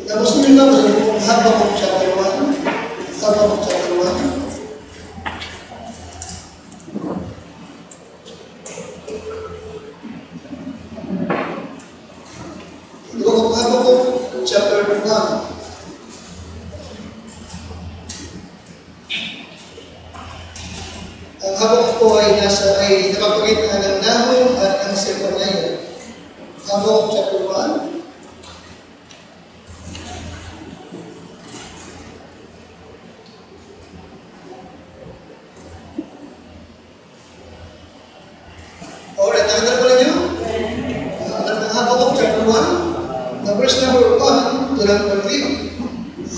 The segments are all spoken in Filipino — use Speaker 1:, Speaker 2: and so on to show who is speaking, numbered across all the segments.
Speaker 1: Tapos nyo lang kung Habakuk chapter 1. Habakuk chapter 1. Habakuk chapter 1. Ang Habakuk po ay napapagit ng Nahum at ang Zephaniah. Habakuk chapter 1. Alright, nakita pala nyo? Habakuk chapter 1, verse number 1 to number 3.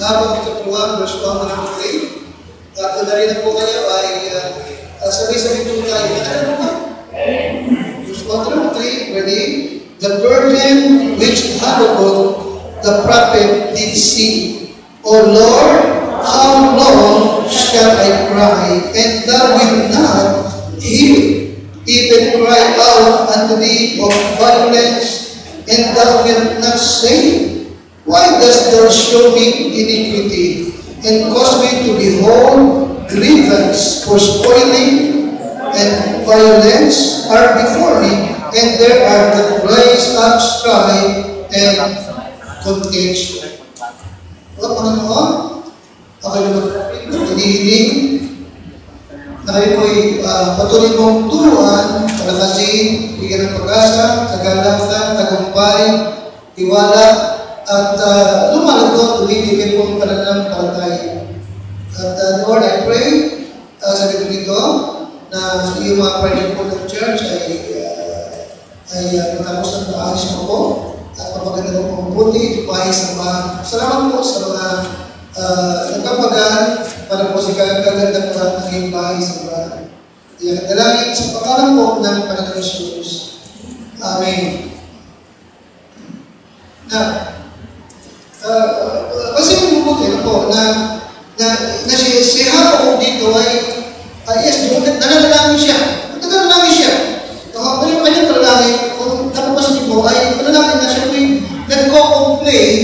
Speaker 1: Habakuk chapter 1, verse 1 to number 3. At kung narito po kayo ay sabi-sabi po tayo. Nakita po ba? Verse 1 to number 3, ready? The burden which Habakuk the prophet did see. O Lord, how long shall I cry, and thou wilt not hear? Even cry out unto thee of violence, and thou wilt not save. Why dost thou show me iniquity, and cause me to behold grievance? For spoiling and violence are before me, and there are the place of strife and contention. Wala pa naman, ako yung hinihiling na kayo po'y patuloy mong turuan, palakasin, bigyan ng pag-asa, kagalakan, tagumpay, tiwala, at lumalagot, tumitikin po ang pananampalataya. At Lord, I pray sa dito nito na yung mga project po ng church ay matapos ng paayos mo po at papaganda mo po mabuti, itupahin sa mga. Salamat po sa mga nagkapagaan para po sa kaganda po ng iyong bahay sa bahay. Iyan ang dalangin sa pangalan po ng Panginoon Jesus. Amen. Na, kasi mabuti na po na si Habakuk dito ay yes, nananalangin siya. Nananalangin siya. Kanyang panalangin, kung napapas niyo po, ay panalangin na siya po'y nagko-complain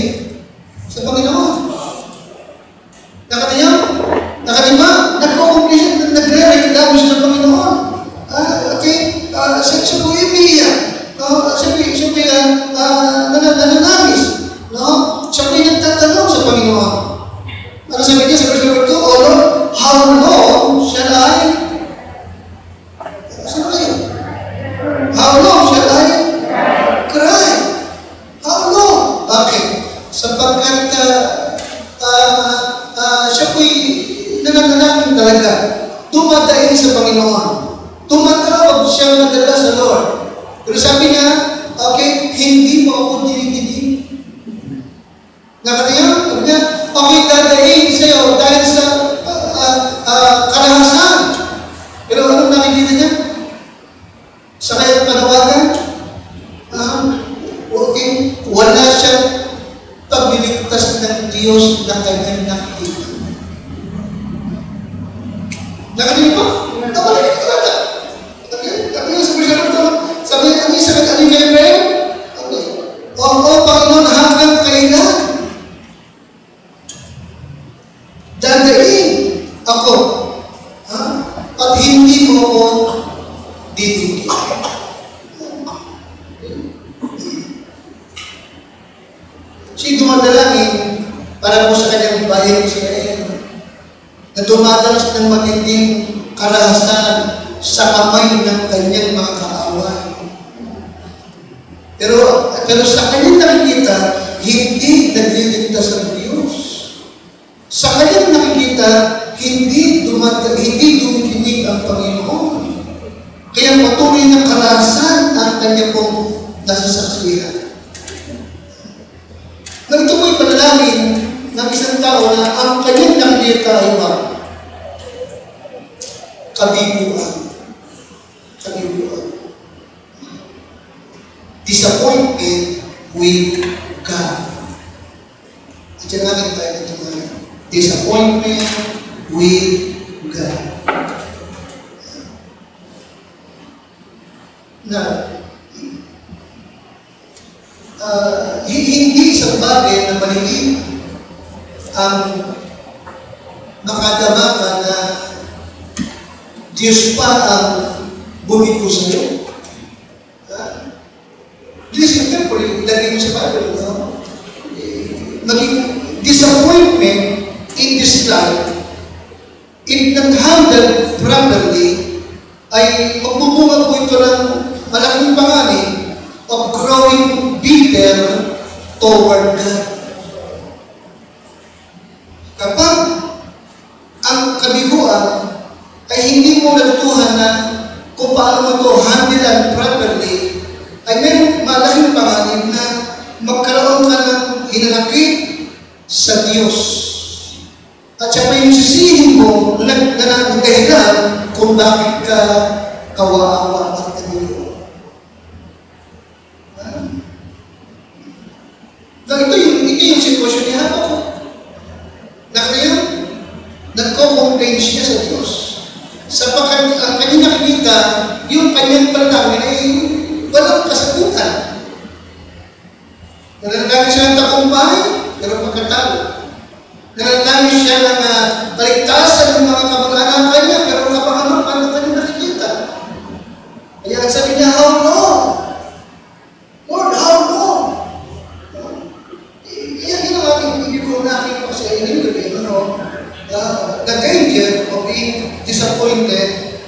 Speaker 1: sa Panginoon. Nakalima, nagko-complain siya, nagre-reklamo siya sa Panginoon. Siya po'y umiiyak. Siya po'y nananangis. Siya po'y nagtatanong sa Panginoon. Ano sabi niya sa verse number 2? O Lord, how long shall I? Saan kayo? How long shall I cry? How long? Bakit? Sapagkat siya po'y nananalangin talaga. Tumadain sa Panginoon. Tumatawag siya madala sa Lord. Pero sabi niya, hindi mo ako dinidinig. Nakatayo? Sabi niya, ako'y dadain sa'yo dahil sa karahasan. Pero anong nakikita niya? Sa kanyang panawagan, wala siyang pagliligtas ng Diyos na kanyang nakikita. Nakikita po? Nakikita ka talaga. Sabi niya, ang isa ka kayo prayer? O Panginoon, hanggang kailan? Dadain ako. At hindi mo ako didigin. Siya dumadalangin para po sa kanyang bayan Israel na dumadalas ng matinding karahasan sa kamay ng kanyang mga kaaway. Pero sa kanyang nakikita, hindi nagliligtas ang Diyos. Sa kanyang nakikita, hindi dumikinig ang Panginoon. Kaya patuloy ng karahasan ang kanyang pong nasasaksihan. Ganito po'y panalangin ng isang tao na ang kanyang nakikita ay kabibuan. Kabibuan. Disappointment with God. At yan natin tayo nito ngayon. Disappointment with God. Na, hindi isang bagay na maliit ang makadama ka na Diyos pa ang bumiko sa iyo. Listen carefully, lagay mo sa Bible, no? Maging disappointment in this life, if not handled properly, ay magbubunga po ito ng malaking panganin of growing bitter toward God. Kapag ang kabiguan ay hindi mo natutuhan na kung paano mo ito handle properly, ay may malaking panganin na magkaroon ka ng hinanakit sa Diyos. At siya pa yung sisihin mo na dahilan kung bakit ka kawawa at kabigo. Ito yung sitwasyon ni Habakkuk. Na ngayon, nagko-complain siya sa Diyos. Sapagkat ang kanyang nakikita, yung kanyang panalangin ay walang kasagutan. Nanalangin siya ng tagumpay, pero pagkatalo. Nanalangin siya ng kaligtasan ng mga kamag-anak niya, pero kapangamakan ng kanyang nakikita. Kaya sabi niya, how long? Lord, how long? Yan ang ating hindi ko nakikita sa inyo. The danger of being disappointed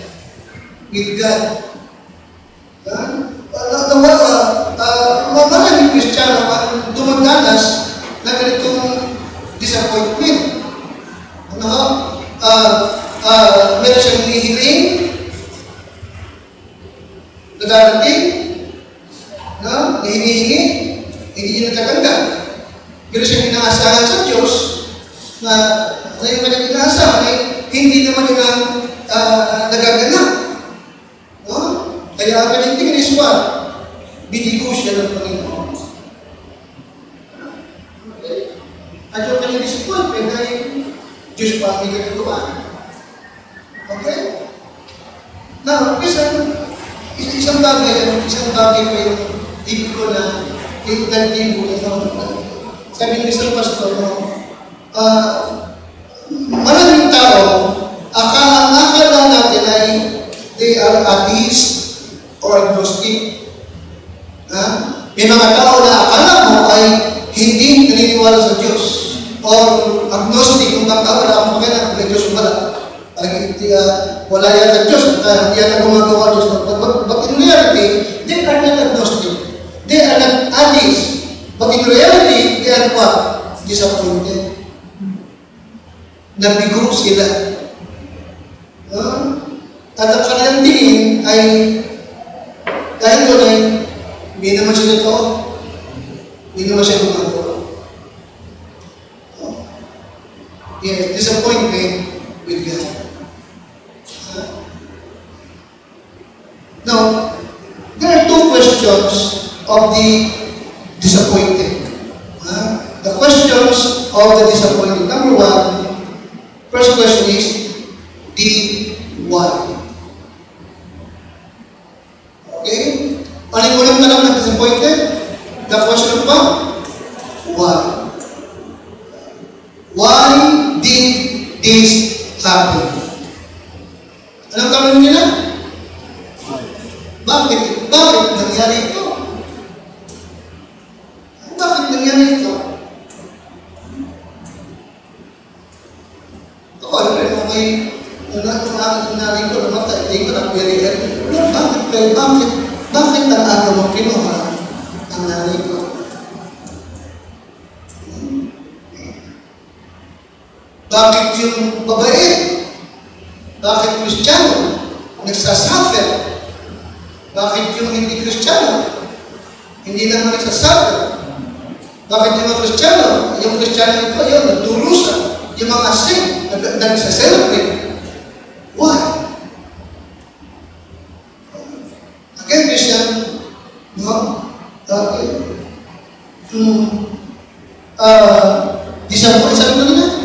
Speaker 1: with God. Maraming Kristiyano ang dumadanas na ganitong disappointment. Meron siyang hinihiling, nadarating, hinihingi, hindi niya natatanggap. Meron siyang inaasahan sa Diyos na yung kanyang inaasahan ay hindi naman yun ang nagaganap. Kaya ang kanyang tingin is what? Binigo siya ng Panginoon. Okay? At yung kanyang disappointment ay Diyos pa ang ginagawa. Okay? Now, isang bagay pa yung ibig ko na nagtibo na sabi ng isang pastor, maraming tao, akala natin ay they are atheist or agnostic. May mga tao na akala mo ay hindi naniniwala sa Diyos or agnostic kung mga tao na ang pakailan kung Diyos wala. Parang wala yan sa Diyos at hindi yan ang gumagawa Diyos. But in reality, they are not agnostic. They are not atheists. But in reality, they are what? Disappointed. Nabigo sila. At ang kanilang tingin ay dahil doon ay hindi naman siya totoo. Hindi naman siya gumagawa. Yes, disappointment with God. Now, there are two questions of the disappointed. The questions of the disappointed. Number one, first question is, the why. Okay? Paling-ulang ka lang ng disappointed. The question of why. Why did this happen? Anong tanong nila? Bakit nangyari ito? Bakit nangyari ito? Ako, alam mo, may nangyari ko, namatay, hindi ko na pwede. Bakit ang ako mo kinuha ang nanay ko? Bakit yung babae? Bakit Kristiyano? Nagsasuffer? Bakit yung hindi Kristiyano? Hindi naman nagsasabi. Bakit yung mga Kristiyano? Yung Kristiyano ito, yun, nagdurusa. Yung mga saint, nagsaselebrate. Why? Again, Christian, no?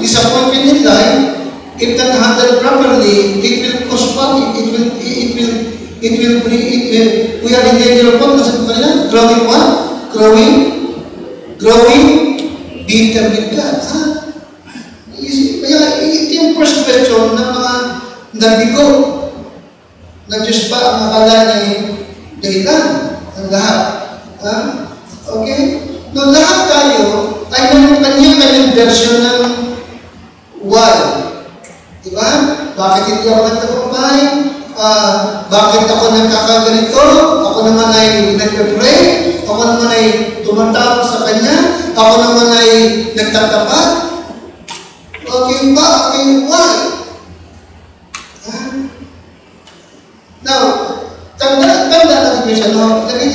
Speaker 1: Disappointment in life, if not handled properly, it will cause what? We are in danger of what? Growing what? Growing bitter with God. Kaya ito yung first question ng mga nabigo. Na Diyos pa ang akala niya dahilan ng lahat. Okay? No, lahat tayo ay mayroon kanyang version ng why. Diba? Bakit hindi ako nagtagumpay? Bakit ako nagkakaganito? Ako naman ay nagpe-pray? Ako naman ay tumatawag sa Kanya? Ako naman ay nagtatapat? Okay ba? Okay, why? Now, tanda natin siya, no? It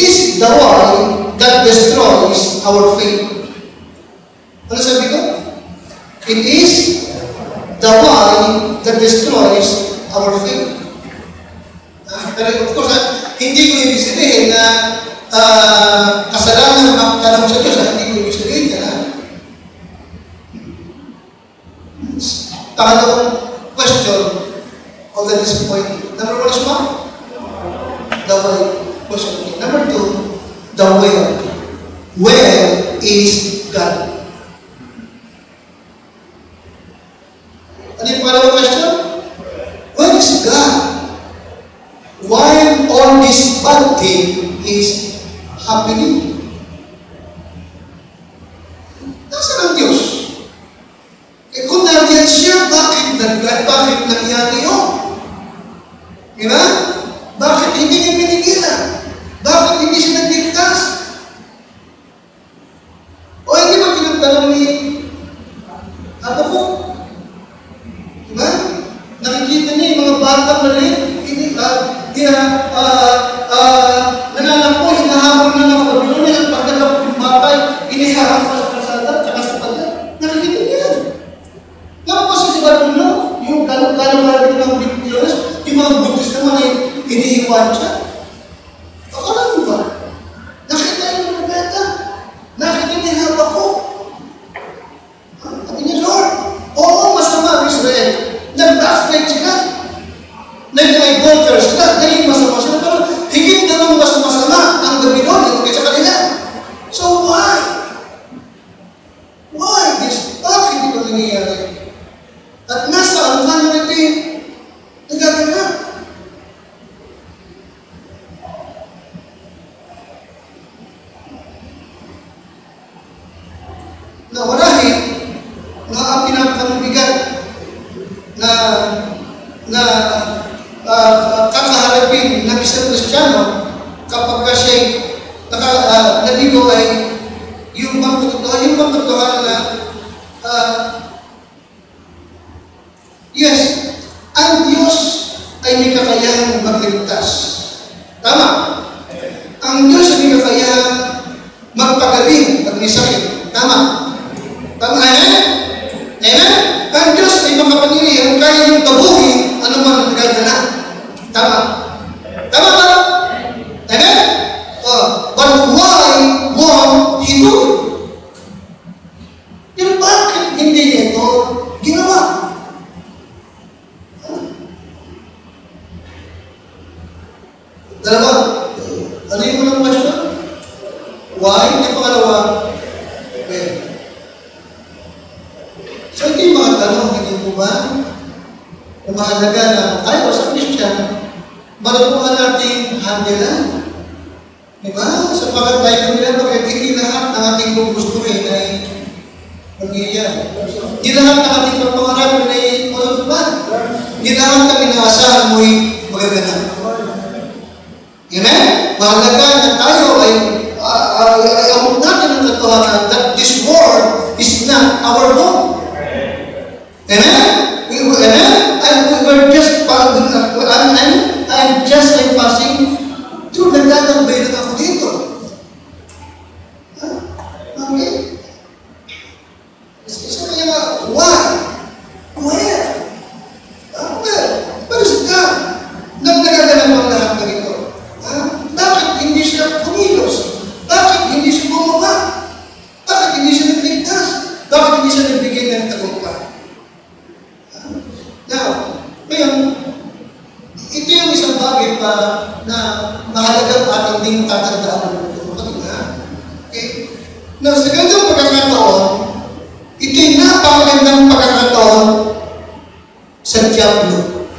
Speaker 1: is the why that destroys our faith. Ano sabi ko? It is the why that destroys our faith. Pero of course, hindi ko ibig sabihin na kasalanan ng magtanong sa Diyos. Hindi ko ibig sabihin na pangalawang question of the disappointment. Number one is what? The why. Question. Number two, the where. Where is God? Ano yung pangalawang question? Where is God? Why all this bad thing is happening? Nasaan ang Diyos? Kung nandiyan siya, bakit nangyari yun? Diba? Bakit hindi niya pinigilan? Bakit hindi siya nagligtas? O hindi ba pinagtanong ni Apo ko? Diba? Nakikita niya yung mga batang na rin, nananap po, hinahabol na ng Babylonia at pagdalap yung batay, iniharap pa sa kalsada, tsaka sa pagdalap. Nakikita niya yan. Tapos si Babylonia, yung gano'ng natin ng Babylonia, yung mga Buddhist naman ay iniiwan siya. Ako lang ba? Nakita yung mga beta. Nakita niya haba ko. Sabi niya, Lord, oo, masama ang Israel. Nag-backslide sila. Nag-idolater sila. Naging masama sila. Pero higit na nung mas masama ang Babylonia kaysa kanila. So why? Why this? Bakit ito nangyayari? At nasa ang kanya natin nagaganap. Na marahil na ang pinakabigat na kakaharapin ng isang Kristiyano kapag siya'y naligo ay yung pagkatotohanan na yes, ang Diyos ay may kakayahang magligtas. Tama? Ang Diyos ay may kakayahang magpagaling pag may sakit. Tama? Tama? Amen? Amen? Ang Diyos ay makapangyarihan kaya yung tabuhin anuman ang nagaganap. Tama? Tama ba? Amen? But why won't He do it? Pero bakit hindi niya ito ginawa? Dalawa. Ano yung unang question? Why? Yung pangalawa? Where? So ito yung mga tanong, hindi po ba? Ang mahalaga na tayo sa Christian, marunungan natin handlean. Diba? Sapagat tayo nila, bakit hindi lahat ng ating gugustuhin ay mangyayari. Hindi lahat ng ating pangarap ay matutupad. Hindi lahat ng inaasahan mo'y magaganap. Amen? Mahalaga na tayo ay amok natin ang katotohanan that this world is not our home. Amen? Amen? And we were just I'm just like fasting, dude, nagtatambay lang ako dito. Okay? So kaya, why? Where? Where? Where is God? Nagdagalan mo lahat na ito. Bakit hindi siya kumilos? Bakit hindi siya gumawa? Bakit hindi siya nagligtas? Bakit hindi siya nagbigay ng tagumpay? Now, ngayon, ito yung isang bagay pa na mahalagang ating din tatandaan. Okay? Now, sa ganitong pagkakataon, ito'y napakagandang pagkakataon sa Diablo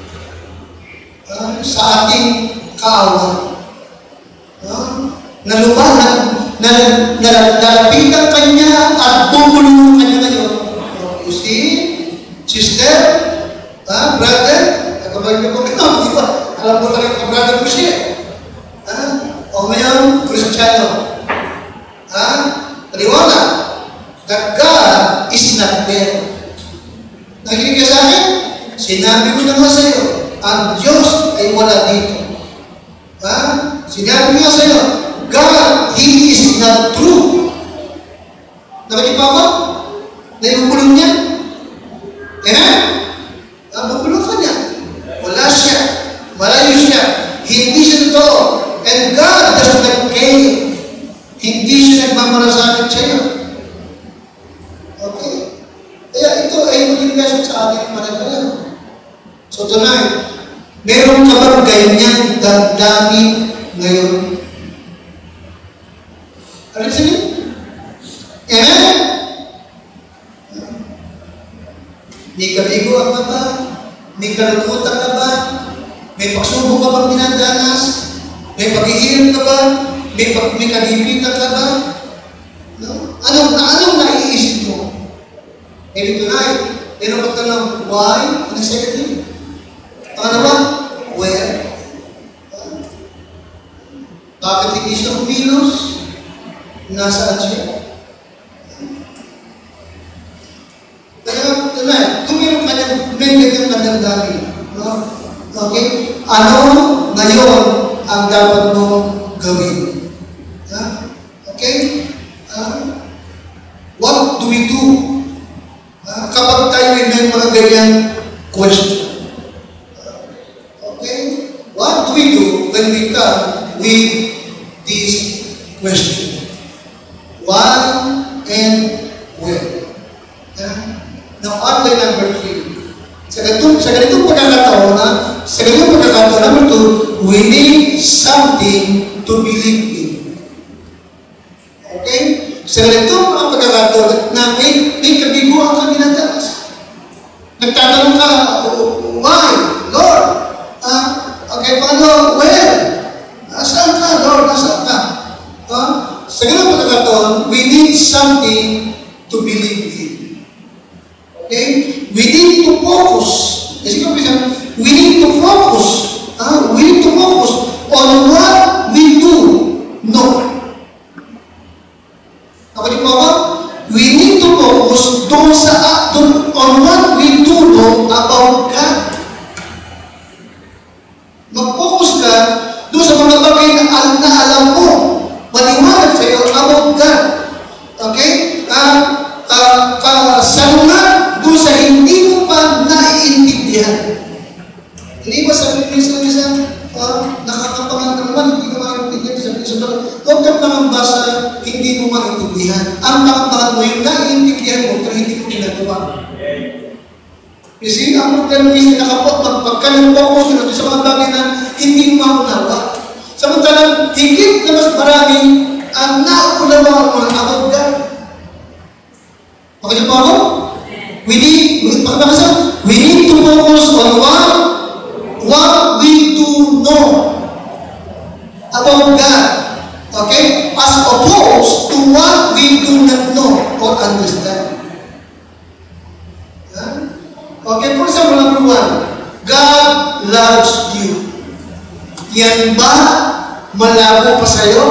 Speaker 1: sa ating kaawan. Nalapitan kanya at bubulungan kanya ngayon. You see, sister, brother, nakabalik na po kayo, di ba? Alam mo lang yung brother ko siya. O ngayon, Kristiyano. Paliwala, that God is not there. Nakikinig ka sa akin? Sinabi ko naman sa iyo, ang Diyos ay wala dito. Sinabi ko nga sa iyo, God, He is not true. Nakikinig pa ako? Naibukulong niya? Amen? Mabulong ka niya. Wala siya. Malayo siya. Hindi siya totoo. And God does not care. Hindi siya nagmamalasakit sa iyo. Okay? Kaya ito ay maging lesson sa ating managalaw. So tonight, meron ka bang ganyang damdamin ngayon? Ano sabi? Amen? May kabiguan ka ba? May kalungkutan ka ba? May pagsubok ka bang dinadanas? May paghihirap ka ba? May kalipitan ka ba? No? Anong naiisip mo? Maybe tonight, meron ka tanong, why? Ano second thing? Pangalawa, where? Bakit hindi siya kumilos? Nasaan siya? Kaya tonight, kung meron may ganyang kadamdamin, no? Okay? Ano ngayon ang dapat mong gawin? Okay? What do we do? Kapag tayo may mga ganyang question. Okay? What do we do when we come with this question? Why and where? Now, outline number 3. Sa ganitong pagkakataon, number 2, we need something to believe in. Okay? Sa ganitong pagkakataon na may kabiguan ka ginagalas. Nagtatanong ka, why? Lord? Okay, paano? Where? Saan ka, Lord? Nasaan ka? Sa ganitong pagkakataon, we need something to believe in. Okay? We need to focus. We need to focus. We need to focus on what we do know. Okay po ba? We need to focus on what we do know about God. Mag-focus ka doon sa mga bagay na alam mo. Maliwanag sa iyo about God. Okay? Salungan doon sa hindi mo pa naiintindihan. Hindi ba sabi ko sa nakakapangan ka naman, hindi ko maintindihan. Sabi ko sa huwag ka pangambasa, hindi mo maintindihan. Ang nakapangan mo yung naiintindihan mo, pero hindi mo ginagawa. Kasi ang problema is pagka nag-focus ka na sa mga bagay na hindi mo maunawa. Samantalang, higit na mas maraming ang nauunawaan mo ng about God. Okay po ako? We need to focus on what we do know about God. Okay? As opposed to what we do not know or understand. Okay, for example, number 1, God loves you. Yan ba malabo pa sa'yo?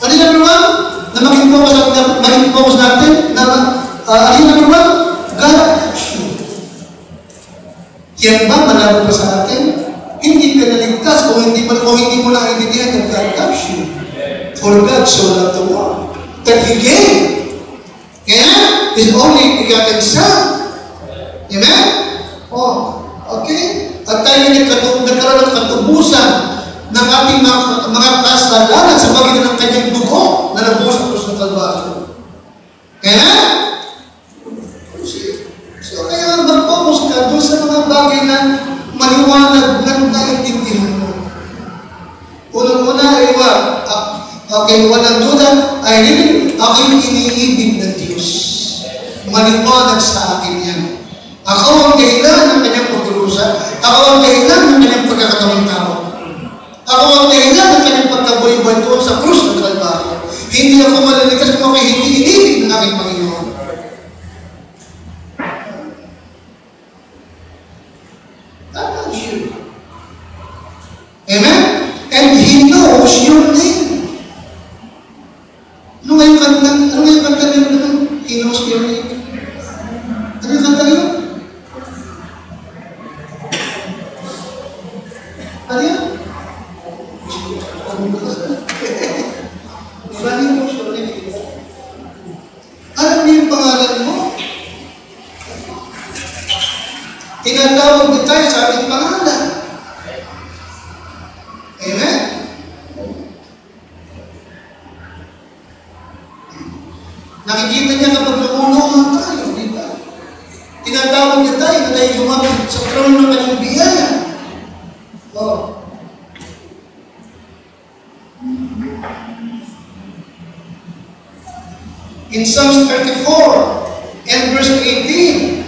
Speaker 1: Ano yung number 1? Na maging focus natin na ano yung number 1? God loves you. Yan ba malabo pa sa atin? kung hindi mo naiintindihan that God loves you. For God so loved the world that He gave. Kaya, His only begotten Son. Amen? Oh, okay? At tayo nagkaroon ng katubusan ng ating mga kasalanan sa pagitan ng kanyang dugo na nabuhos sa krus ng Kalbaryo. Kaya, so kaya mag-focus ka doon sa mga bagay na maliwanag ng naiintindihan mo. Unang-una ay walang duda, ako yung iniibig ng Diyos. Maliwanag sa akin yan. Ako ang dahilan ng kanyang pagdurusa. Ako ang dahilan ng kanyang pagkakatawang tao. Ako ang dahilan ng kanyang pagkabuhay-buhay doon sa krus ng Kalbaryo. Hindi ako maliligas kung ako'y hindi inibig ng aking Panginoon. That loves you. Amen? And He knows your name. Ano nga yung kanta nyo? He knows your name. Ano yung kanta nyo? Ano yan? Alam niyo yung pangalan mo? Tinatawag din tayo sa ating pangalan. Amen? Nakikita niya kapag lumulungan tayo, di ba? Tinatawag din tayo na tayo lumapit sa trono ng kanyang biyaya. Oh. In Psalms 34 and verse 18,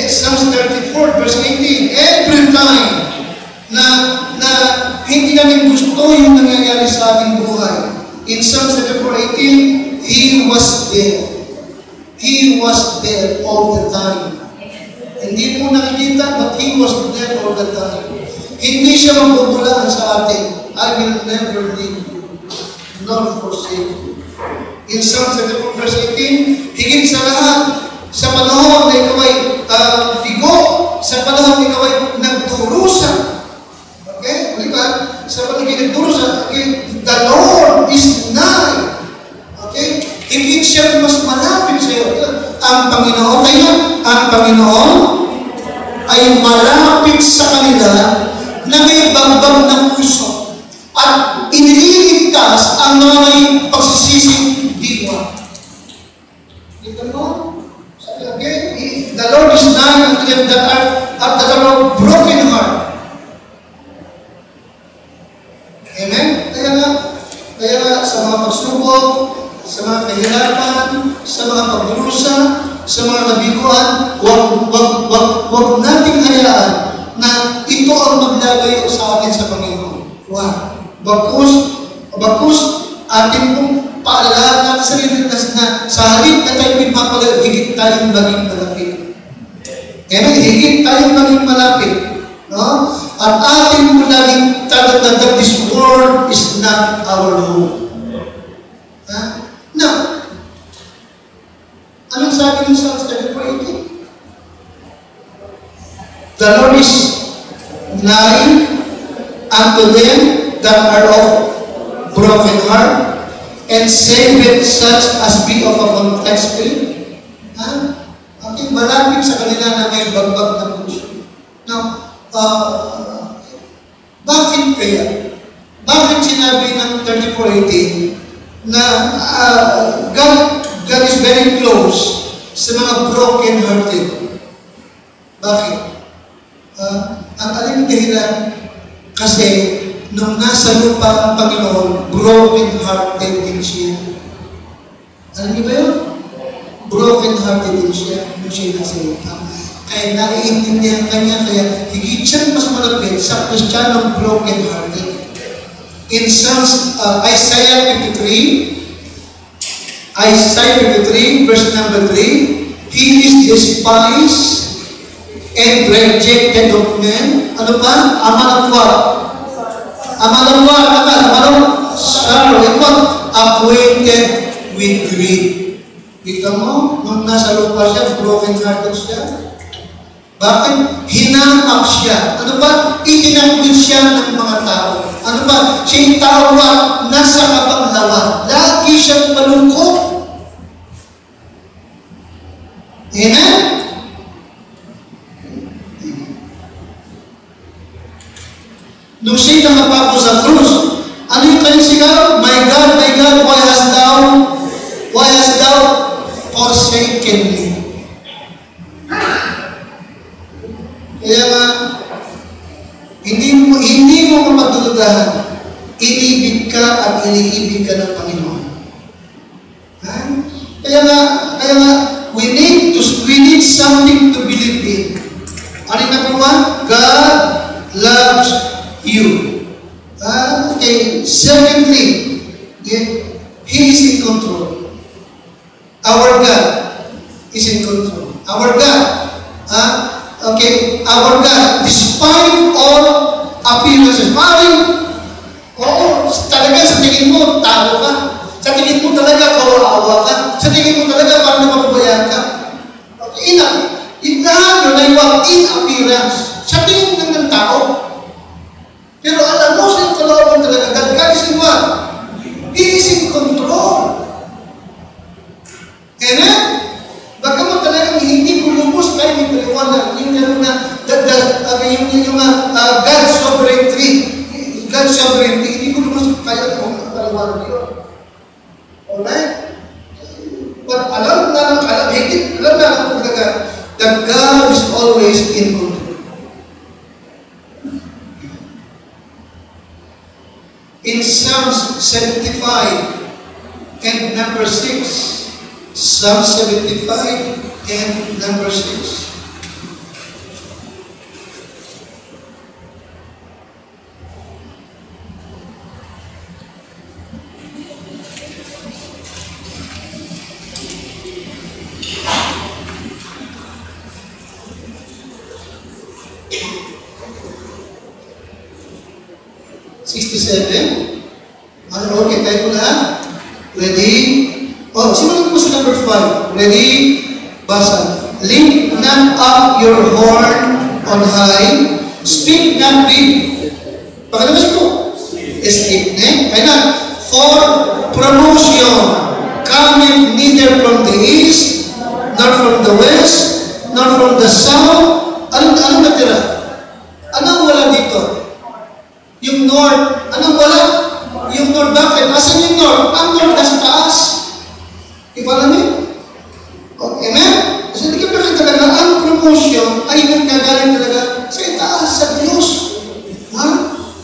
Speaker 1: Psalms 34 verse 18, every time na hindi namin gusto yung nangyayari sa ating buhay, in Psalms 34:18, He was there. He was there all the time. Hindi mo nakikita, but He was there all the time. Hindi siya magbubulaan sa atin. I will never leave you, nor forsake you. In Psalm 34 verse 18, higit sa lahat, sa panahon na ikaw ay bigo, sa panahon na ikaw ay nagdurusa. Okay? Ulitan, sa panahon na nagdurusa, okay? The Lord is nigh. Okay? Higit siya mas malapit sa iyo. Ang Panginoon, kaya ang Panginoon ay malapit sa kanila na may bagbag ng puso at iniligtas ang mga may pagsisising diwa. Ito mo? Okay? The Lord is nigh unto them that are of broken heart. Amen? Kaya sa mga pagsubok, sa mga kahirapan, sa mga pagdurusa, sa mga nabiguan, huwag nating hayaan na ito ang maglalayo sa atin sa Panginoon. Bagkus, atin pong paalala sa sarili na sa halip na tayo pagpapalayo, higit tayong maging malapit. Amen? Higit tayong maging malapit. No? At atin po laging tagat na that this world is not our home. Now, anong sabi ng Psalms 34:18? The Lord is nigh unto them that are of broken heart, and saveth such as be of a contrite spirit. Okay, malapit sa kanila na may bagbag na puso. Now, bakit kaya? Bakit sinabi ng 34:18 na God is very close sa mga broken-hearted? Bakit? Ang aling dahilan, kasi nung nasa lupa ang Panginoon, broken-hearted din siya. Alam niyo ba yun? Broken-hearted din siya nung siya nasa lupa. Kaya naiintindihan kanya, kaya higit siyang mas malapit sa Kristiyanong broken-hearted. In Psalms, Isaiah 53, verse number 3, He is despised and rejected of men. Ano pa? Acquainted with greed. Kita mo, nung nasa lupa siya, broken-hearted siya. Bakit? Hinamak siya. Ano ba? Itinanggol siya ng mga tao. ano ba? Siya'y tao na nasa kapanglawan. Lagi siyang malungkot. Amen? Nung siya'y nakapako sa krus, ano yung kanyang sigaw? My God, why hast thou forsaken me? Kaya nga, hindi mo mapagdududahan. Inibig ka at iniibig ka ng Panginoon. Ha? Kaya nga, we need something to believe in. Ano yung number one? God loves you. Okay. Secondly, He is in control. Our God is in control. Our God, our God, despite all appearances, talaga sa tingin mo, talo ka. Sa tingin mo talaga, kawawa ka. Sa tingin mo talaga, parang napapabayaan ka. Okay, lahat yun ay in appearance. Sa tingin lang ng tao. Pero alam mo, sa yung kalooban talaga, God is in what? He is in control. Amen? Bagamat talagang hindi lumubos kayo may paliwanag. Yung God's sovereignty. God's sovereignty. Hindi ko lumubos kayo kung paliwanag yun. Alright? But alam na talaga that God is always in control. In Psalms 75 and number 6. Psalm 75 and number 6. Okay, tayo po lahat. Ready? Simulan po sa number 5. Ready? Basa. Lift not up your horn on high. Speak not big. Pakalamas ko. Escape. Kaya na. For promotion cometh neither from the east, nor from the west, nor from the south. Anong natira? Anong wala dito? Yung north. Anong wala? Yung north. Bakit? Asan yung north? Ang north nasa taas. Iba namin. Okay, amen? Kasi hindi ka pala talaga, ang promotion ay nanggagaling talaga sa itaas, sa Diyos. Ha?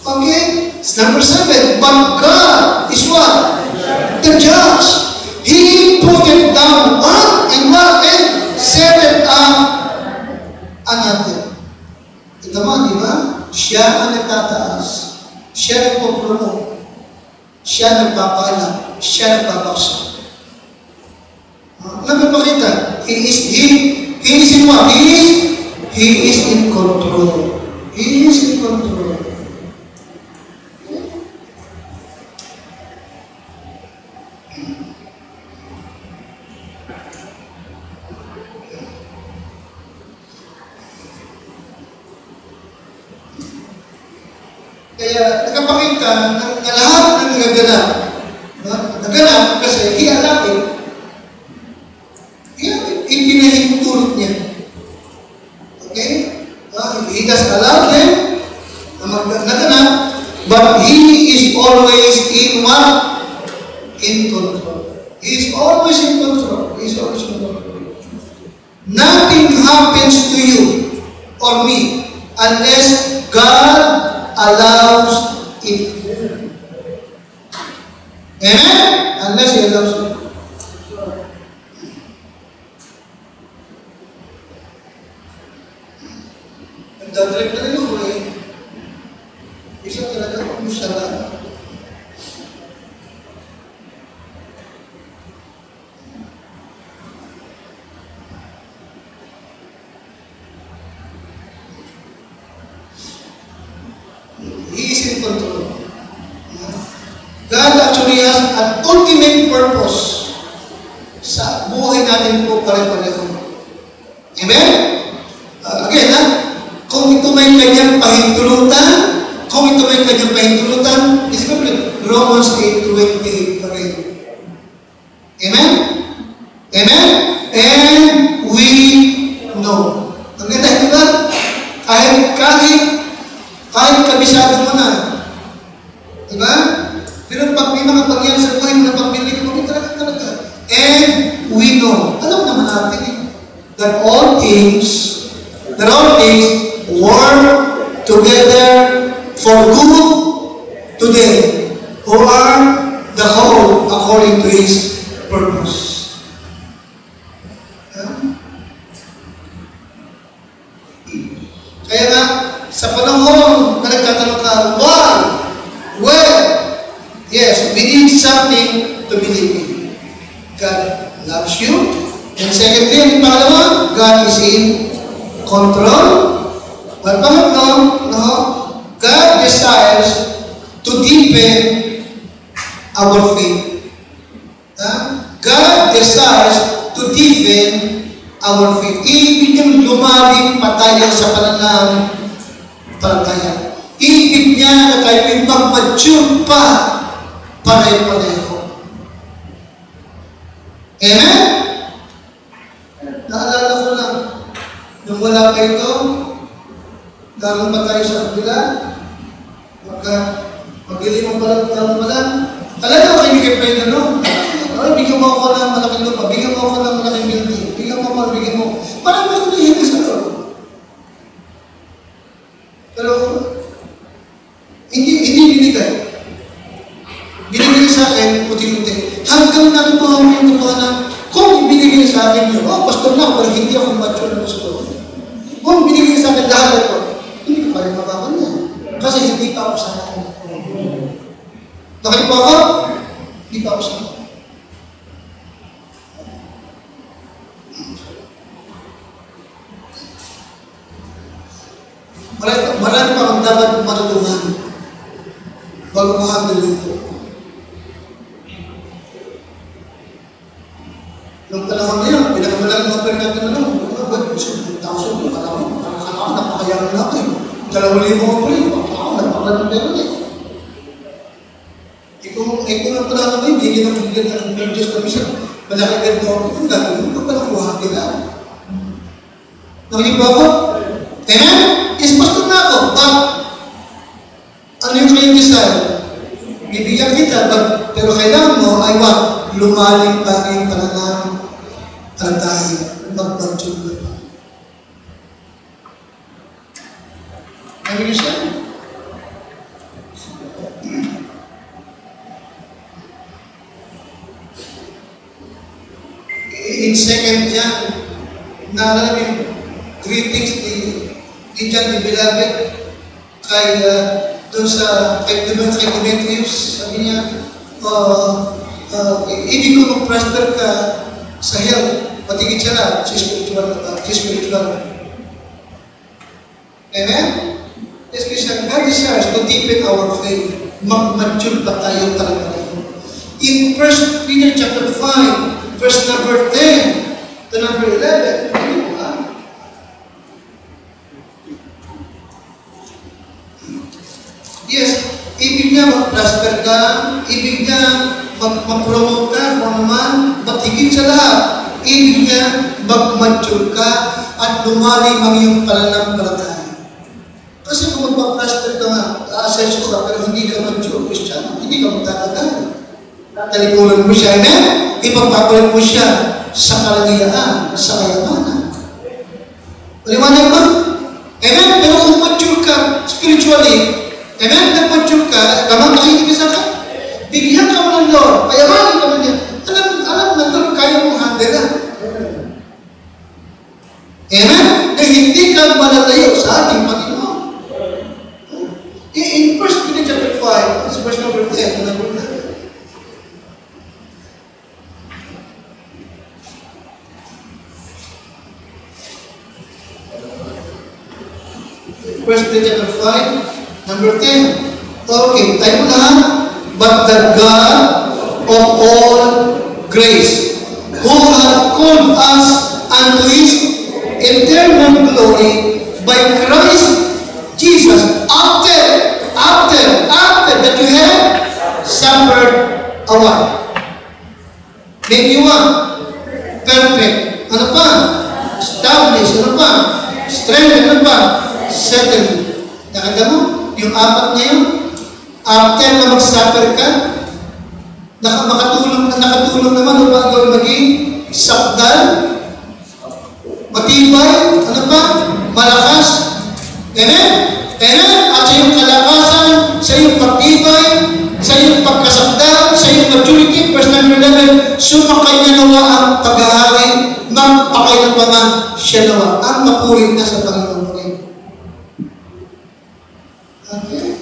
Speaker 1: Okay? It's number 7. But God is what? The judge. He put it down one and set it up another. Ito mo, di ba? Siya ang nagtataas. Siya nagpo-promote. Siya nagpapaalam. Siya nagpapaksa. Alam mo makita, He is in what? He is in control. He is in control. Kaya nakapakita na lahat ng nagaganap. Naganap kasi hialapin. Ipinahintulot niya. Okay? He does allow them na naganap, but He is always in what? In control. He is always in control. He is always in control. Nothing happens to you or me unless God allows it. Amen? Unless He allows it. Nagdadrive na rin ako Isa talaga kung masala. He is in control. God actually has an ultimate purpose sa buhay natin po pare-pareho. Amen? Again, kung ito may kanyang pahintulutan, Romans 8:28 pa rin. Amen? Amen? And we know. Ang ganda, di ba? Kahit kabisado mo na. Di ba? Pero pag may mga pagyan sa buhay mo na pagpili ka mo, talaga. And we know. Alam naman natin that all things work together for good to them who are the whole according to His purpose. Kaya nga, sa panahon na nagtatanong ka, why? Well, yes, we need something to believe in. God loves you. And secondly, ang pangalawa, God is in control. At pangatlo, God desires to deepen our faith. God desires to deepen our faith. Ibig niyang lumalim pa tayo sa pananampalataya. Ibig niya na tayo ay mag-mature pa pareho-pareho. Amen? Naalala ko lang, nung wala pa ito, dahil pa tayo sa kabila, mag-ilimang pala, talaga kayo bigyan pa yun, ano? Bigyan mo ako ng malaking lupa, bigyan mo ako ng malaking building, bigyan mo. Parang mas hindi sa loob. Pero, hindi binigay. Binigay sa akin, puti-puti. Hanggang nalutuhan mo yung tutuhanan, kung binigay sa akin yun, pastor na ako, pero hindi ako mature na gusto. Kung binigay sa akin lahat ito, hindi ko pa rin mababan yan. Kasi hindi pa ako sa akin. Bakit po ako? Hindi pa ako sa akin. Marami pa akong dapat matutunan bago ma-handle ito. Nung panahon na yun, pinakamalang offer natin na lang, 2,000, napakayaman na ako eh. 2,000 ako rin, napakayaman ng pera eh. Kung ang panahon na yun, hindi naman bigyan ng Diyos kami siya. Malaki ganito ako, kung gagawin ko, palang buhati lang. Nakikip ba ako? Amen? Yes, pastor na ako. But, ano yung kayong desire? Bibigyan kita, pero kailangan mo ay what? Lumalim pa rin pananampalataya. Mag-budget na pa. Ano yun siya? In second John, naalala mo yung greetings ni John the Beloved kay Demetrius, sabi niya, ibig ko mag-prosper ka sa health, patigit siya na, si spiritual. Amen? Especially, God desires to deepen our faith. Mag-mature pa tayo talaga. In 1 Peter chapter 5, verse number 10 to number 11, yes, ibig niya mag-prosper ka, ibig niya mag-promote ka, kung naman, batigin sa lahat. Ibig niya mag-mature ka at lumalim ang iyong pananampalataya. Kasi kung mag-prosper ka nga, aasenso ka, pero hindi ka mature, Christian, hindi ka magtatagal. Talikulan mo siya, amen? Ipagpapalit mo siya sa kalagayaan, sa kayamanan. Paliwanag ba? Amen? Pero kung mature ka spiritually, amen? Nag-mature ka, kamang nakikinig sa ka, bigyan ka mo ng Lord, payamanin ka mo niya. Alam na Lord, kaya mong handle na. Amen? Na hindi ka malalayo sa ating Panginoon. In 1 Peter chapter 5, verse number 10, number 11. First Peter chapter 5, number 10. Okay, tayo mo lahat. But the God of all grace, who hath called us unto His eternal glory by Christ Jesus, after that you have suffered Nakita mo? Yung apat na yun. After na mag-suffer ka, nakatulong naman upang maging sakdal, matibay, ano pa? Malakas. Amen? Amen? At sa iyong kalakasan, sa iyong pagtibay, sa iyong pagkasakdal, sa iyong maturity, verse number 11, sumakay niya nawa ang pag-ahari, magpakailanpaman siya nawa, ang mapulit na sa Panginoon rin. Okay?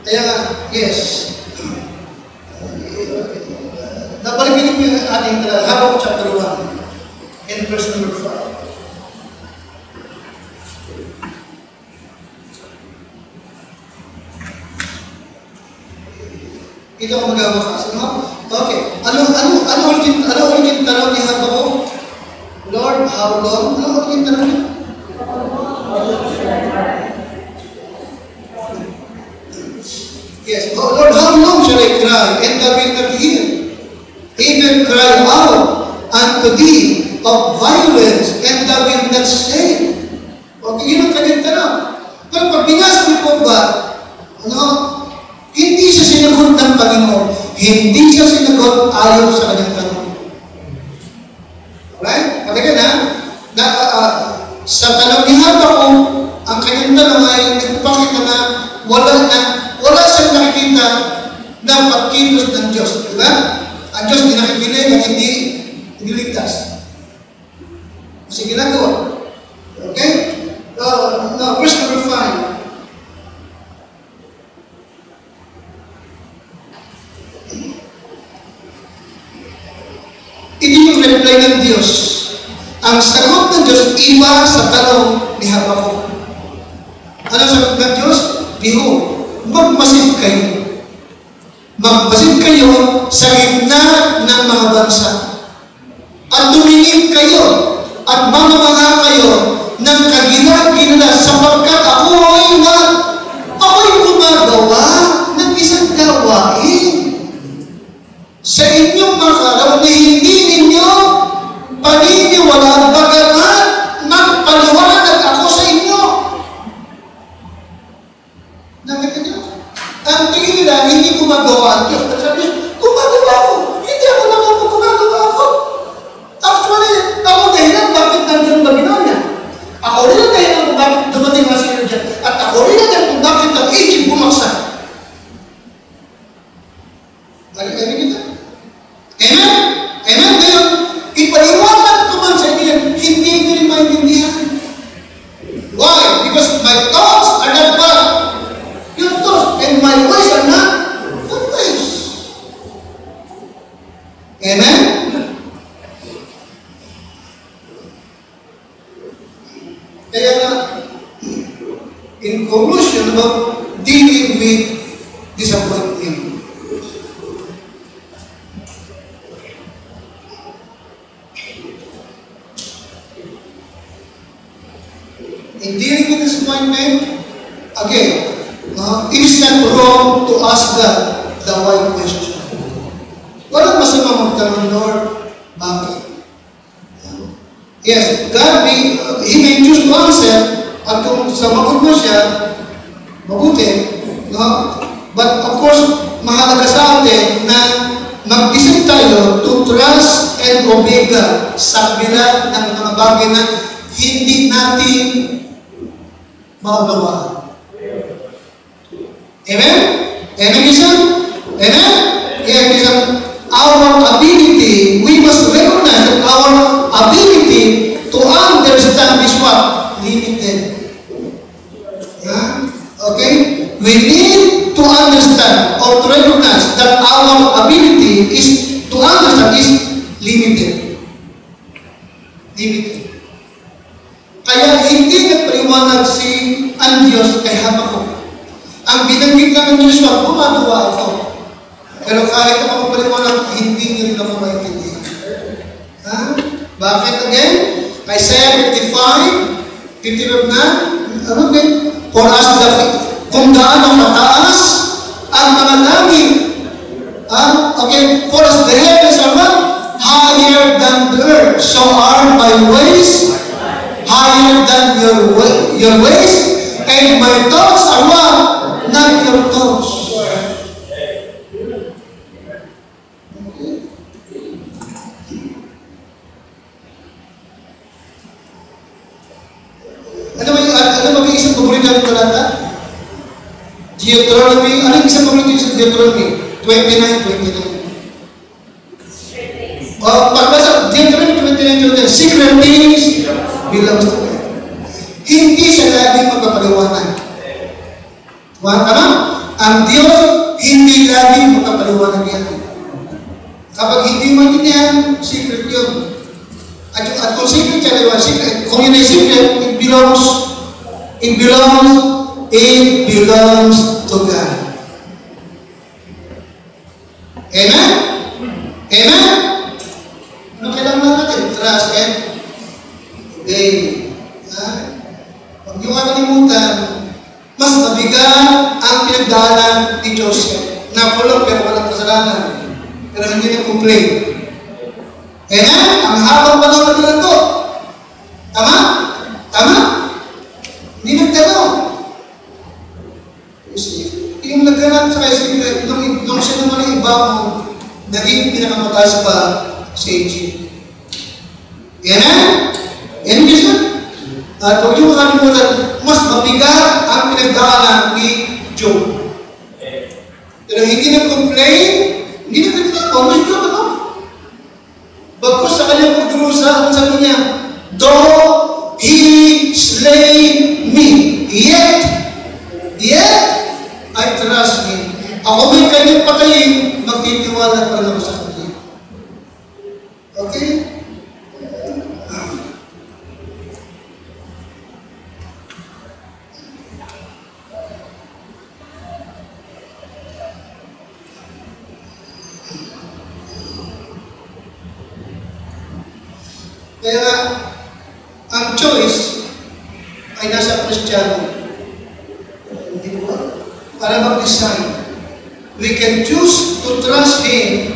Speaker 1: Kaya nga, yes. Nabalikin niyo yung ating Habakuk chapter 1 and verse number 5. Ito ang magawakas, no? Okay. Ano ulit tanong ni Habakuk? Lord, how long? Ano ulit tanong niya? Yes. Oh, Lord, how long shall I cry, and thou wilt not hear? Even cry out unto thee of violence, and thou wilt not save. Okay, yun ang kanyang tanong. Pero pag binasa niyo po ba, hindi siya sinagot ng Panginoon. Hindi siya sinagot ayaw sa kanyang tanong. Alright? Patagan ha? Sa tanong ni Habakuk, ang kanyang tanong ay nagpapakita na wala siyang nakikita na pagkilos ng Diyos. Diba? Ang Diyos di nakikinig at hindi ligtas. Kasi ginagawa. Okay? Now, verse number 5. Ito yung reply ng Diyos. Ang sagot ng Diyos, iba sa tanong ni Habakuk. Ano sagot ng Diyos? Behold, magmasid kayo. Magmasid kayo sa gitna ng mga bansa. At tumingin kayo at mamamanga kayo ng kagila-gila sapagkat ako'y gumagawa ng isang gawain sa inyong mga karaw na hindi ninyo paniniwalaan bagaman magpaliwanag ako sa inyo. Nakita niyo? Ang tingin nila, hindi gumagawa ang Diyos. Sabi niyo, gumagawa ako. Hindi ako gumagawa ako. Actually, ako dahilan bakit nandiyan Babylonia. Ako rin ang dahilan kung bakit dumating ang sila dyan. At ako rin ang dahilan kung bakit ang Egypt bumaksak. Alam kita? Amen? Amen? Ngayon, ipaliwanag ko man sa inyo, hindi nyo rin maintindihan. Why? Because my thoughts are not bad. Your thoughts and my ways are not good ways. Amen? Kaya nga, in conclusion about dealing with disappointment. In dealing with disappointment, again, it is not wrong to ask God the why question. Walang masama magtanong, Lord, bakit? Yes, God He may choose to answer, at kung samagot mo siya, mabuti, no? But of course, mahalaga sa atin na mag-isip tayo to trust and obey God sa kabila ng mga bagay na hindi natin magawa. Amen? Amen, Isam? Amen? Yeah, Isam. Our ability, we must recognize that our ability to understand is what? Limited. Yeah? Okay? We need to understand or to recognize that our ability is to understand is limited. Limited. Kaya hindi nagpaliwanag si ang Diyos kay Habakuk. Ang binanggit lang ng Diyos, wag gumagawa ako. Pero kahit ako paliwanag, hindi niyo rin ako maintindihan. Ha? Bakit again? Isaiah 55 na, ano again? For us kung gaano kataas ang mga langit Okay, for as the heavens are what? Higher than the earth, so are my ways higher than your ways, and my thoughts are what? Not your thoughts. Ano ba yung isang paborito ng talata? Deuteronomy. Ano yung isang paborito sa Deuteronomy? 29:29. Pagbasa, Deuteronomy 29:29, secret things belongs to God. Hindi siya laging magpapaliwanag. Tama? Ang Diyos, hindi laging magpapaliwanag yan. Kapag hindi mo maintindihan, secret yun. At kung secret siya, kung yun ay secret, it belongs to God. Amen? Amen? Ano kailangan natin? Trust and obey. Huwag niyo kakalimutan, mas mabigat ang pinagdaanan ni Joseph. Nakulong pero walang kasalanan. Pero hindi na complain. Amen? Ang habang panahon na tinanto. Tama? Tama? Hindi nagtanong. Yung nagganap sa kaisip, nung siya naman ang iba mo, naging pinakamataas pa sa Egypt. Amen? Amen, Krishna? At huwag yung makalimutan, mas mabigat ang pinagdaanan ni Job. Pero hindi nag-complain, hindi nag-complain, mas Job, ano? Bagkus sa kanyang pagdurusa, ang sabi niya, though he slay me, yet I trust him. Ako may kanyang patayin, magtitiwala pa rin ako sa kanya. Okay? Kaya ang choice ay nasa Kristiyano. Hindi ba? Para mag-decide. We can choose to trust Him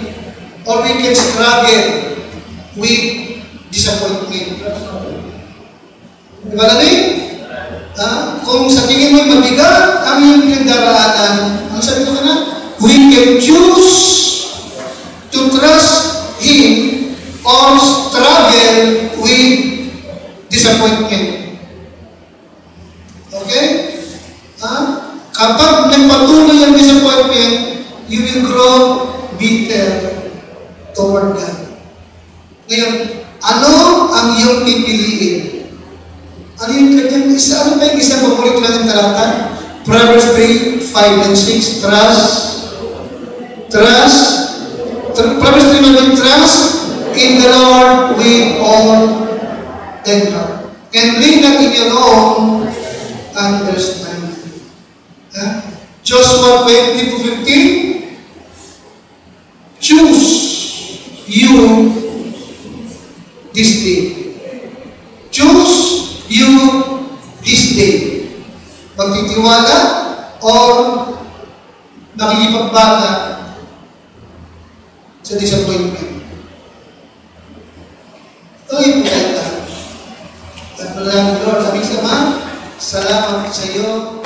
Speaker 1: or we can struggle with disappointment. Di ba natin? Kung sa tingin mo'y mabigat ang iyong pinagdaraanan, ang sabi ko na, we can choose to trust Him or struggle with disappointment. Okay? Kapag nagpatuloy ang disappointment, you will grow bitter toward God. Ngayon, ano ang iyong pipiliin? Ano yung kanyang isa? Ano ba yung isang paborito natin talata? Proverbs 3, 5 and 6. Proverbs 3, trust in the Lord with all thy heart. And lean not in your own understanding. Joshua 20:15. Choose you this day. Choose you this day. Magtitiwala or nakikipagbaga sa disappointment. Ito yung pagkata. At maraming Lord, sabi sa salamat sa iyo